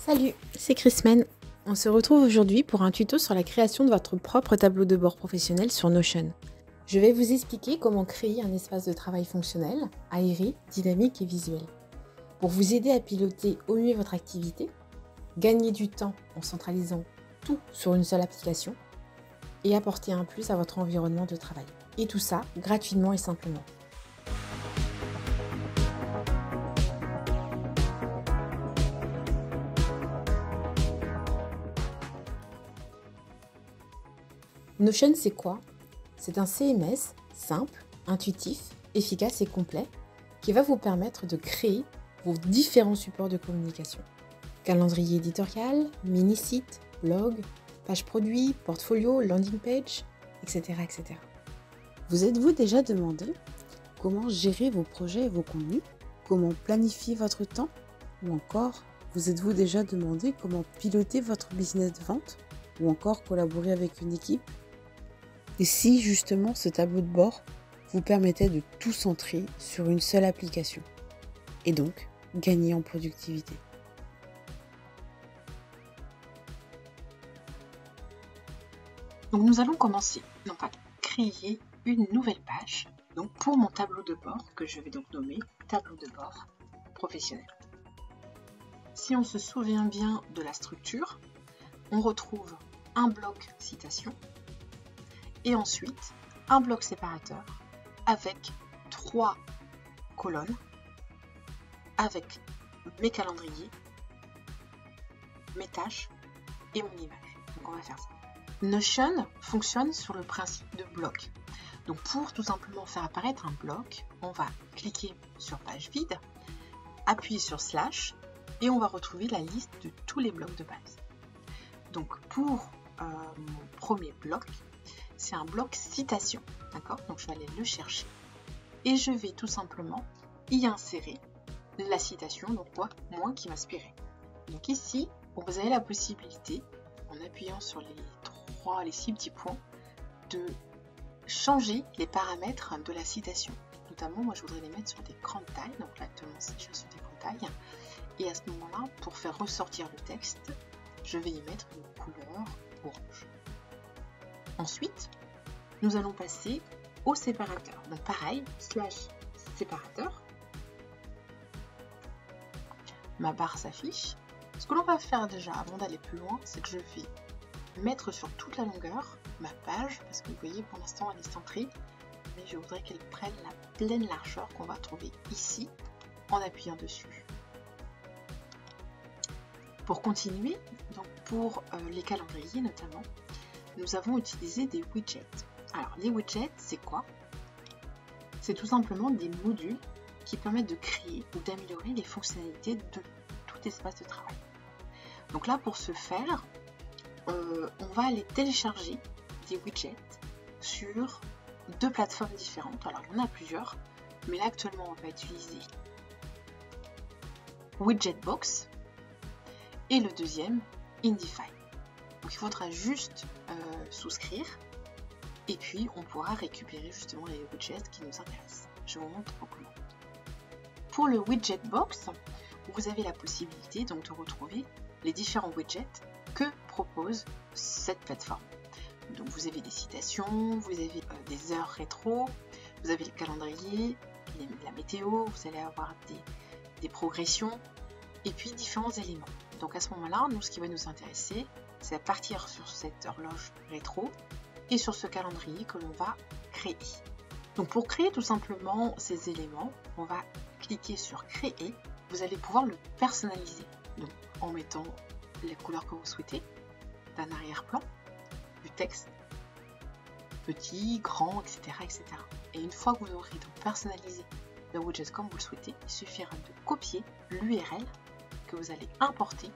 Salut, c'est Chrismen. On se retrouve aujourd'hui pour un tuto sur la création de votre propre tableau de bord professionnel sur Notion. Je vais vous expliquer comment créer un espace de travail fonctionnel, aéré, dynamique et visuel. Pour vous aider à piloter au mieux votre activité, gagner du temps en centralisant tout sur une seule application et apporter un plus à votre environnement de travail. Et tout ça gratuitement et simplement. Notion, c'est quoi? C'est un CMS simple, intuitif, efficace et complet qui va vous permettre de créer vos différents supports de communication. Calendrier éditorial, mini-site, blog, page produit, portfolio, landing page, etc. etc. Vous êtes-vous déjà demandé comment gérer vos projets et vos contenus? Comment planifier votre temps? Ou encore, vous êtes-vous déjà demandé comment piloter votre business de vente? Ou encore collaborer avec une équipe? Et si justement ce tableau de bord vous permettait de tout centrer sur une seule application et donc gagner en productivité? Donc nous allons commencer à créer une nouvelle page donc pour mon tableau de bord que je vais donc nommer tableau de bord professionnel. Si on se souvient bien de la structure, on retrouve un bloc citation et ensuite un bloc séparateur avec 3 colonnes avec mes calendriers, mes tâches et mon image. Donc on va faire ça. Notion fonctionne sur le principe de bloc. Donc pour tout simplement faire apparaître un bloc, on va cliquer sur page vide, appuyer sur slash et on va retrouver la liste de tous les blocs de base. Donc pour mon premier bloc, c'est un bloc citation, d'accord? Donc je vais aller le chercher et je vais tout simplement y insérer la citation, donc moi qui m'inspirait. Donc ici, vous avez la possibilité, en appuyant sur les 6 petits points, de changer les paramètres de la citation. Notamment, moi je voudrais les mettre sur des grandes tailles, donc là actuellement c'est déjà sur des grandes tailles. Et à ce moment-là, pour faire ressortir le texte, je vais y mettre une couleur orange. Ensuite, nous allons passer au séparateur. Donc pareil, slash séparateur. Ma barre s'affiche. Ce que l'on va faire déjà avant d'aller plus loin, c'est que je vais mettre sur toute la longueur ma page, parce que vous voyez pour l'instant elle est centrée, mais je voudrais qu'elle prenne la pleine largeur qu'on va trouver ici en appuyant dessus. Pour continuer, donc pour les calendriers notamment, nous avons utilisé des widgets. Alors les widgets, c'est quoi? C'est tout simplement des modules qui permettent de créer ou d'améliorer les fonctionnalités de tout espace de travail. Donc là, pour ce faire, on va aller télécharger des widgets sur 2 plateformes différentes. Alors il y en a plusieurs, mais là actuellement on va utiliser Widgetbox et le deuxième Indify. Donc il faudra juste souscrire et puis on pourra récupérer justement les widgets qui nous intéressent. Je vous montre comment. Pour le Widgetbox, vous avez la possibilité donc de retrouver les différents widgets que propose cette plateforme. Donc vous avez des citations, vous avez des heures rétro, vous avez le calendrier, la météo, vous allez avoir des progressions et puis différents éléments. Donc à ce moment-là, nous ce qui va nous intéresser, c'est à partir sur cette horloge rétro et sur ce calendrier que l'on va créer. Donc pour créer tout simplement ces éléments, on va cliquer sur créer. Vous allez pouvoir le personnaliser donc en mettant les couleurs que vous souhaitez, d'un arrière-plan, du texte, petit, grand, etc., etc. Et une fois que vous aurez donc personnalisé le widget comme vous le souhaitez, il suffira de copier l'URL que vous allez importer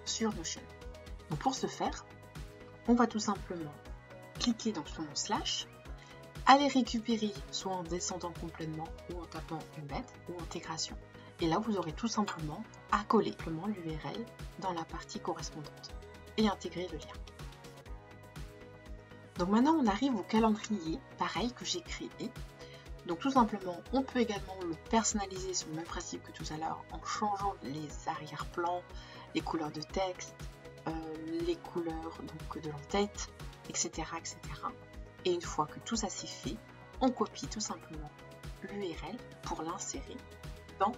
sur Notion. Donc pour ce faire, on va tout simplement cliquer donc sur mon slash, aller récupérer soit en descendant complètement ou en tapant embed ou intégration. Et là, vous aurez tout simplement à coller l'URL dans la partie correspondante et intégrer le lien. Donc maintenant, on arrive au calendrier, pareil, que j'ai créé. Donc tout simplement, on peut également le personnaliser sur le même principe que tout à l'heure en changeant les arrière-plans, les couleurs de texte, les couleurs donc, de l'entête, etc., etc. Et une fois que tout ça c'est fait, on copie tout simplement l'URL pour l'insérer dans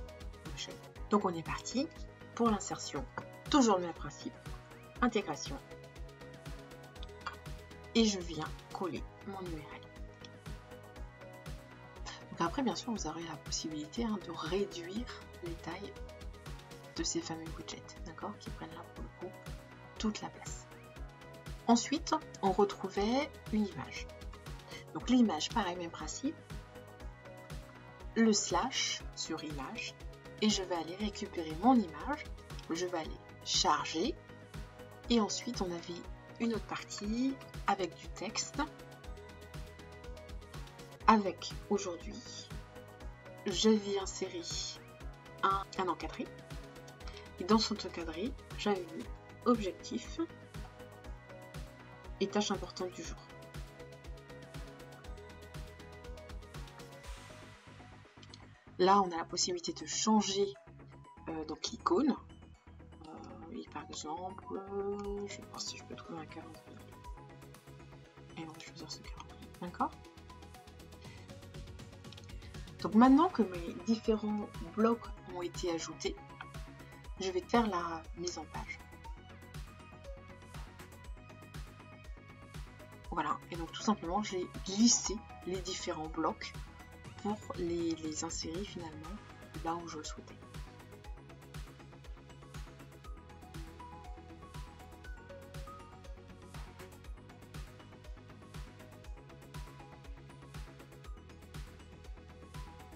Notion. Donc on est parti pour l'insertion. Toujours le même principe, intégration. Et je viens coller mon URL. Donc après, bien sûr, vous aurez la possibilité de réduire les tailles de ces fameux widgets, d'accord, qui prennent là pour le coup toute la place. Ensuite, on retrouvait une image. Donc l'image, pareil, même principe, le slash sur image, et je vais aller récupérer mon image, je vais aller charger, et ensuite on avait une autre partie avec du texte, avec aujourd'hui, je vais insérer un encadré, et dans cet encadré, j'avais mis objectif et tâche importante du jour. Là, on a la possibilité de changer donc l'icône. Et par exemple, je vais voir si je peux trouver un calendrier. Et on va choisir ce calendrier. D'accord? Donc maintenant que mes différents blocs ont été ajoutés, je vais faire la mise en page. Voilà, et donc tout simplement, j'ai glissé les différents blocs pour les insérer finalement là où je le souhaitais.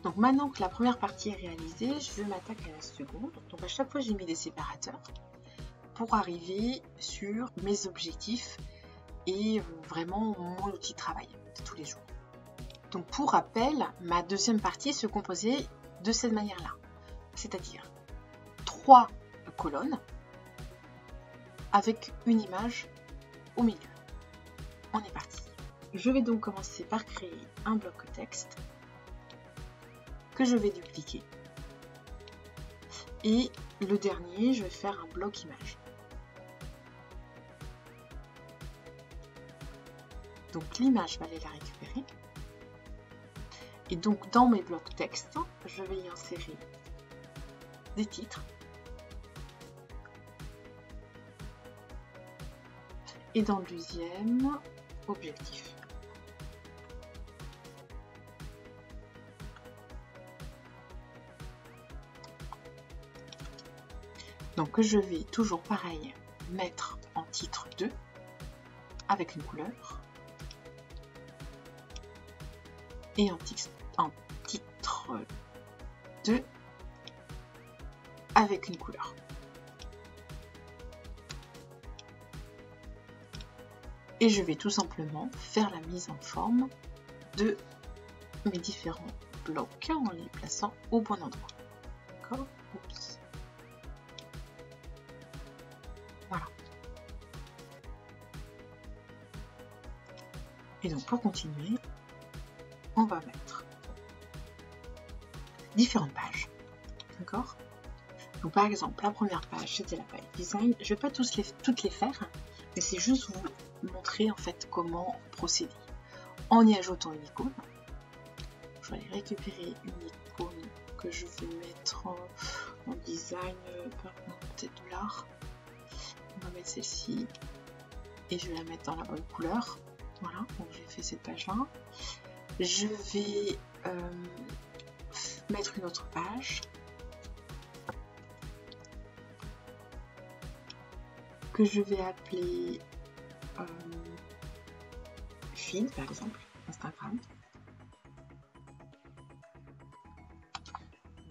Donc maintenant que la première partie est réalisée, je m'attaque à la seconde. Donc à chaque fois, j'ai mis des séparateurs pour arriver sur mes objectifs et vraiment mon outil de travail de tous les jours. Donc pour rappel, ma deuxième partie se composait de cette manière-là, c'est-à-dire 3 colonnes avec une image au milieu. On est parti. Je vais donc commencer par créer un bloc texte que je vais dupliquer. Et le dernier, je vais faire un bloc image. Donc l'image, je vais aller la récupérer. Et donc dans mes blocs texte, je vais y insérer des titres. Et dans le deuxième, objectif. Donc je vais toujours pareil mettre en titre 2 avec une couleur et en titre 2 avec une couleur. Et je vais tout simplement faire la mise en forme de mes différents blocs en les plaçant au bon endroit. D'accord ? Oups. Voilà. Et donc pour continuer, on va mettre différentes pages. D'accord? Donc par exemple, la première page, c'était la page design. Je ne vais pas toutes les faire, mais c'est juste vous montrer en fait comment procéder. En y ajoutant une icône, je vais aller récupérer une icône que je vais mettre en design, peut-être de l'art. On va mettre celle-ci et je vais la mettre dans la bonne couleur. Voilà, donc j'ai fait cette page-là. Je vais mettre une autre page que je vais appeler feed, par exemple, Instagram.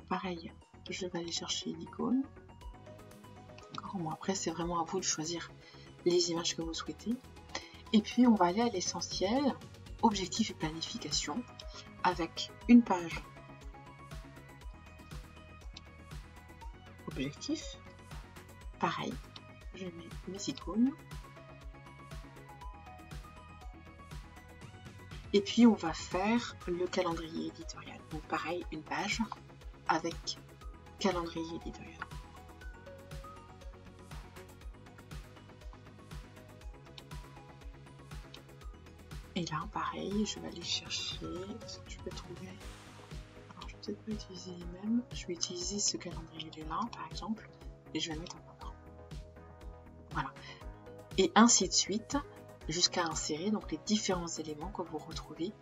Pareil, je vais aller chercher l'icône. Bon, après, c'est vraiment à vous de choisir les images que vous souhaitez. Et puis, on va aller à l'essentiel, objectif et planification, avec une page objectif. Pareil, je mets mes icônes. Et puis, on va faire le calendrier éditorial. Donc, pareil, une page avec calendrier éditorial. Et là, pareil, je vais aller chercher ce que je peux trouver. Alors, je vais peut-être pas utiliser les mêmes. Je vais utiliser ce calendrier-là, par exemple, et je vais le mettre en ordre. Voilà. Et ainsi de suite, jusqu'à insérer donc les différents éléments que vous retrouvez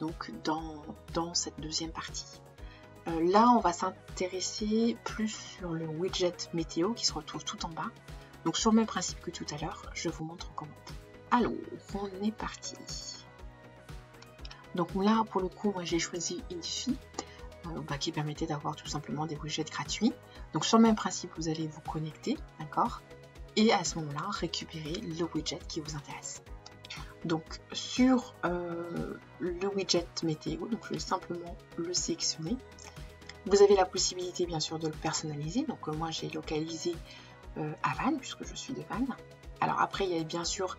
donc dans cette deuxième partie. Là, on va s'intéresser plus sur le widget météo qui se retrouve tout en bas. Donc sur le même principe que tout à l'heure, je vous montre comment. Alors, on est parti. Donc là, pour le coup, moi j'ai choisi Infy, qui permettait d'avoir tout simplement des widgets gratuits. Donc sur le même principe, vous allez vous connecter, d'accord? Et à ce moment-là, récupérer le widget qui vous intéresse. Donc sur le widget météo, donc je vais simplement le sélectionner. Vous avez la possibilité bien sûr de le personnaliser. Donc moi j'ai localisé à Vannes, puisque je suis de Vannes. Alors après, il y a bien sûr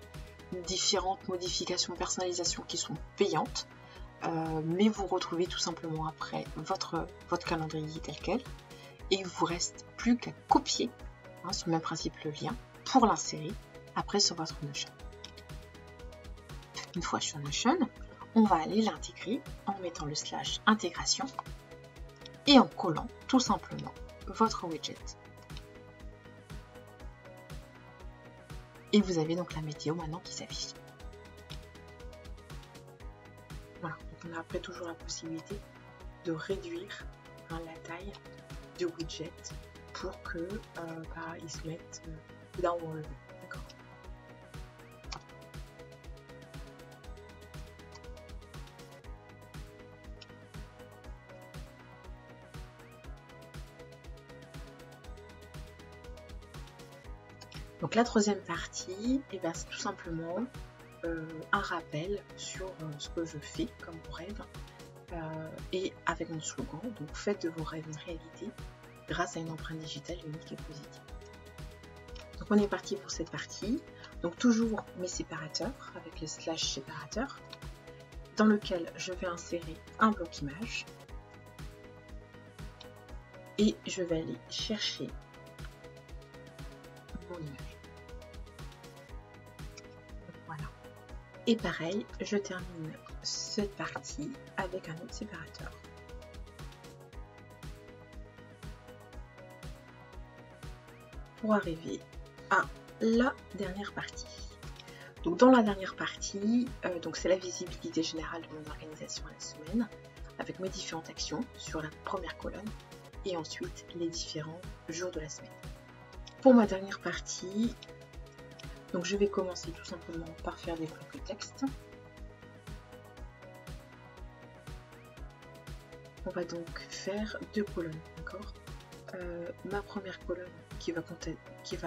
différentes modifications, personnalisations qui sont payantes. Mais vous retrouvez tout simplement après votre calendrier tel quel. Et il ne vous reste plus qu'à copier, sur le même principe, le lien, pour l'insérer après sur votre Notion. Une fois sur Notion, on va aller l'intégrer en mettant le / intégration et en collant tout simplement votre widget. Et vous avez donc la météo maintenant qui s'affiche. Voilà, donc on a après toujours la possibilité de réduire la taille du widget pour que il se mette là où on le veut. D'accord. Donc la troisième partie, c'est tout simplement un rappel sur ce que je fais comme rêve et avec mon slogan, donc faites de vos rêves une réalité grâce à une empreinte digitale unique et positive. Donc on est parti pour cette partie, donc toujours mes séparateurs avec le / séparateur dans lequel je vais insérer un bloc image et je vais aller chercher mon image. Voilà. Et pareil, je termine cette partie avec un autre séparateur. Pour arriver à la dernière partie. Donc dans la dernière partie, c'est la visibilité générale de mon organisation à la semaine, avec mes différentes actions sur la première colonne, et ensuite les différents jours de la semaine. Pour ma dernière partie, donc je vais commencer tout simplement par faire des blocs de texte. On va donc faire 2 colonnes, d'accord. Ma première colonne qui va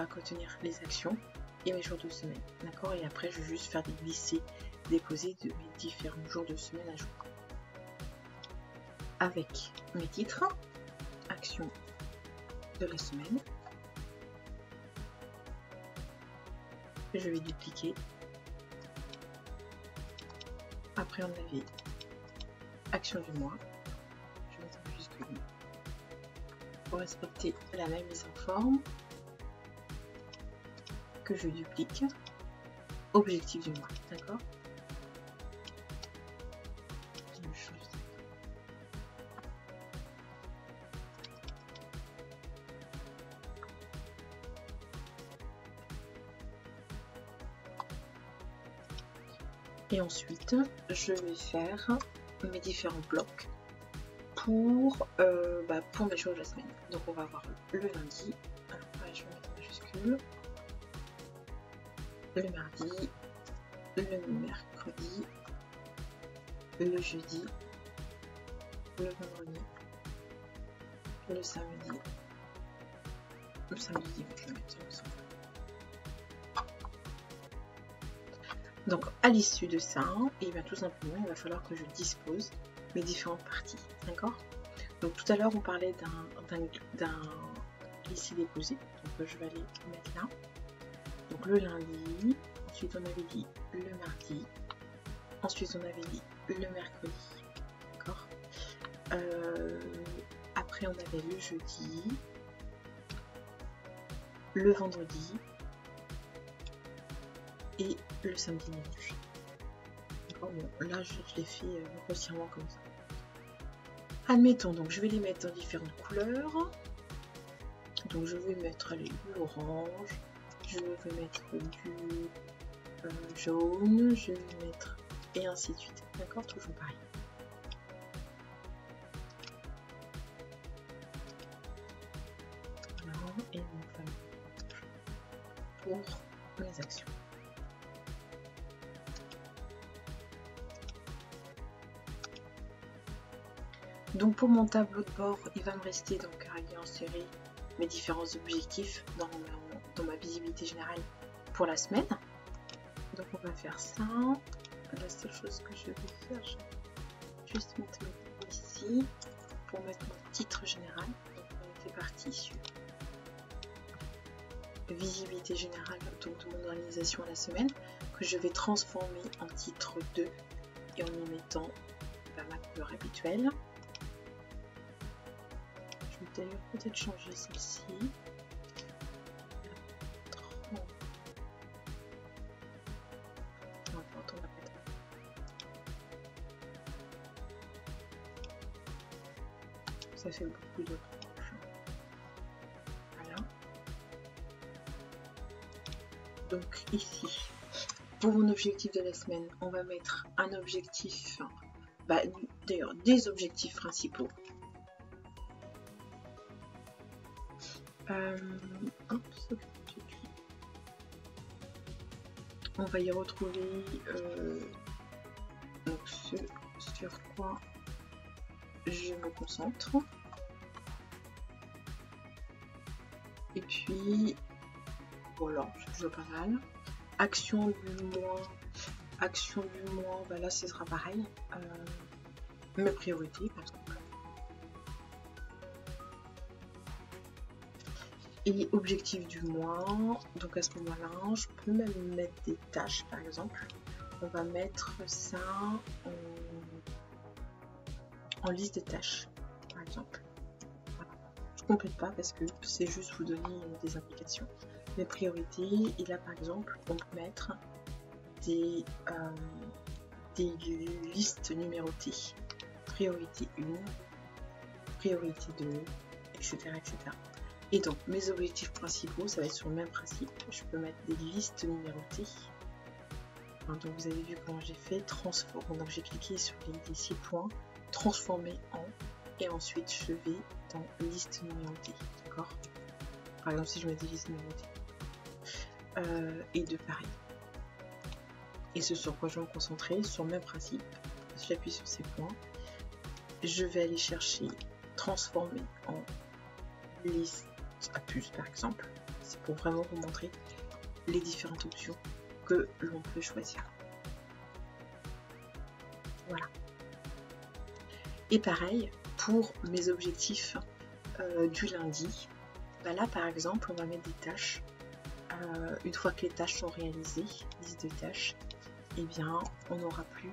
contenir les actions et mes jours de semaine, d'accord. Et après, je vais juste faire des glissés, déposés de mes différents jours de semaine à jour. Avec mes titres, actions de la semaine. Je vais dupliquer. Après, on avait action du mois. Je vais mettre en majuscule pour respecter la même mise en forme que je duplique. Objectif du mois, d'accord. Et ensuite, je vais faire mes différents blocs pour mes jours de la semaine. Donc on va avoir le lundi, alors pareil, je vais mettre en majuscule, le mardi, le mercredi, le jeudi, le vendredi, le samedi dimanche, je vais mettre ensemble. Donc à l'issue de ça, et bien tout simplement, il va falloir que je dispose mes différentes parties, d'accord. Donc tout à l'heure, on parlait d'un glisser-déposer, donc je vais aller mettre là. Donc le lundi, ensuite on avait dit le mardi, ensuite on avait dit le mercredi, d'accord. Après on avait le jeudi, le vendredi et le samedi dimanche. D'accord, bon, là je l'ai fait grossièrement comme ça. Admettons, donc je vais les mettre dans différentes couleurs. Donc je vais mettre allez, de l'orange, je vais mettre du jaune, je vais mettre et ainsi de suite. D'accord, toujours pareil. Voilà, et mon fameux pour mes actions. Donc pour mon tableau de bord, il va me rester donc à régler en série mes différents objectifs dans ma visibilité générale pour la semaine. Donc on va faire ça. La seule chose que je vais faire, je vais juste mettre mes mots ici pour mettre mon titre général. Donc on était parti sur visibilité générale donc de mon organisation à la semaine, que je vais transformer en titre 2 et en y mettant ma couleur habituelle. Je vais d'ailleurs peut-être changer celle-ci. N'importe, on va mettre. Ça fait beaucoup de tranches. Voilà. Donc ici, pour mon objectif de la semaine, on va mettre un objectif, d'ailleurs des objectifs principaux. On va y retrouver donc ce sur quoi je me concentre. Et puis voilà, c'est déjà pas mal. Action du mois, bah là ce sera pareil. Mes priorités par exemple. Et objectif du mois, donc à ce moment-là, je peux même mettre des tâches par exemple. On va mettre ça en liste de tâches par exemple. Voilà. Je ne complète pas parce que c'est juste vous donner des indications. Mes priorités, et là par exemple, on peut mettre des listes numérotées. Priorité 1, priorité 2, etc. etc. Et donc, mes objectifs principaux, ça va être sur le même principe. Je peux mettre des listes numérotées. Enfin, donc, vous avez vu comment j'ai fait. Transformer. Donc, j'ai cliqué sur les 6 points. Transformer en. Et ensuite, je vais dans liste numérotée. D'accord? Par exemple, si je mets des listes numérotées. Et de pareil. Et ce sur quoi je vais me concentrer, sur le même principe. J'appuie sur ces points. Je vais aller chercher transformer en liste à puce par exemple. C'est pour vraiment vous montrer les différentes options que l'on peut choisir. Voilà. Et pareil pour mes objectifs du lundi. Bah là par exemple on va mettre des tâches. Une fois que les tâches sont réalisées, liste de tâches, et bien on n'aura plus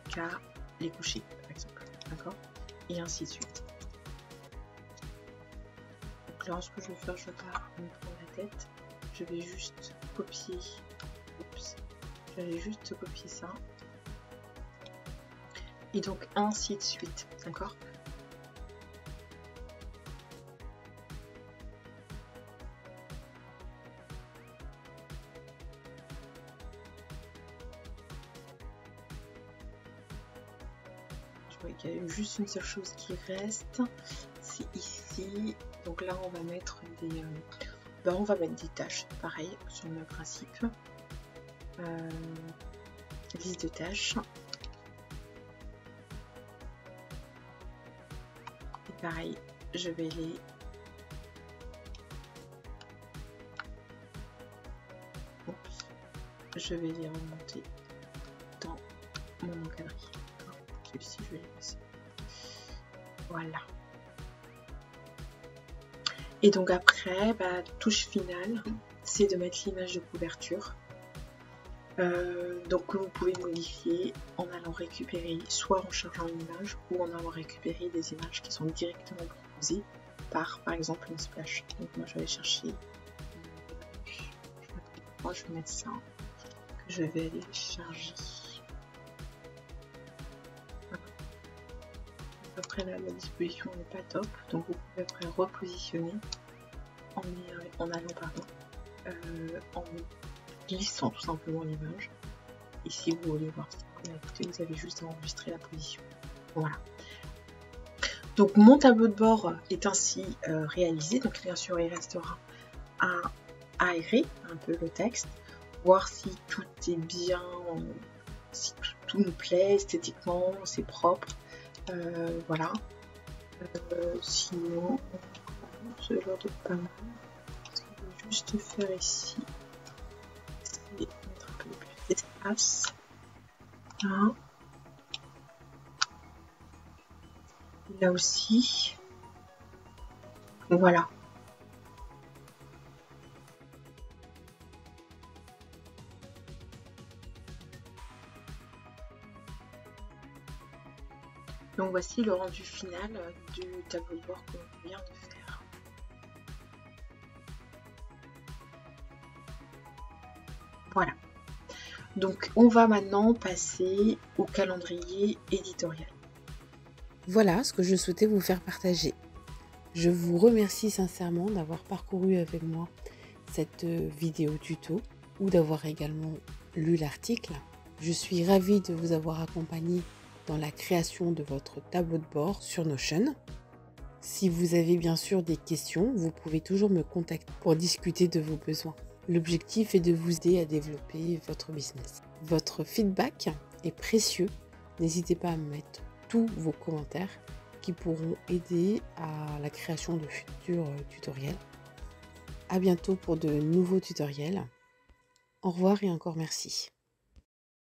qu'à les coucher par exemple. D'accord? Et ainsi de suite. Donc là, ce que je vais faire, je ne vais pas me prendre la tête. Je vais juste copier. Oups. Je vais juste copier ça. Et donc ainsi de suite. D'accord? Il y a juste une seule chose qui reste, c'est ici. Donc là on va mettre des tâches, pareil sur le même principe. Liste de tâches. Et pareil, je vais les remonter dans mon encadré. Celui-ci, je vais les passer. Voilà. Et donc après, touche finale, c'est de mettre l'image de couverture. Donc que vous pouvez modifier en allant récupérer, soit en chargeant une image, ou en allant récupérer des images qui sont directement proposées par exemple, une splash. Donc moi, je vais aller chercher. Je vais mettre ça. Que je vais aller charger. après la disposition n'est pas top, donc vous pouvez après repositionner en glissant tout simplement l'image. Et si vous voulez voir ça, écoutez, vous avez juste à enregistrer la position. Voilà. Donc mon tableau de bord est ainsi réalisé. Donc bien sûr il restera à aérer un peu le texte, voir si tout est bien, si tout nous plaît esthétiquement, c'est propre. Voilà. Sinon, ça a l'air de pas mal. Ce que je vais juste faire ici, c'est mettre un peu plus d'espace. Là. Là aussi. Voilà. Donc voici le rendu final du tableau de bord qu'on vient de faire. Voilà. Donc on va maintenant passer au calendrier éditorial. Voilà ce que je souhaitais vous faire partager. Je vous remercie sincèrement d'avoir parcouru avec moi cette vidéo tuto ou d'avoir également lu l'article. Je suis ravie de vous avoir accompagné dans la création de votre tableau de bord sur Notion. Si vous avez bien sûr des questions, vous pouvez toujours me contacter pour discuter de vos besoins. L'objectif est de vous aider à développer votre business. Votre feedback est précieux. N'hésitez pas à me mettre tous vos commentaires qui pourront aider à la création de futurs tutoriels. À bientôt pour de nouveaux tutoriels. Au revoir et encore merci.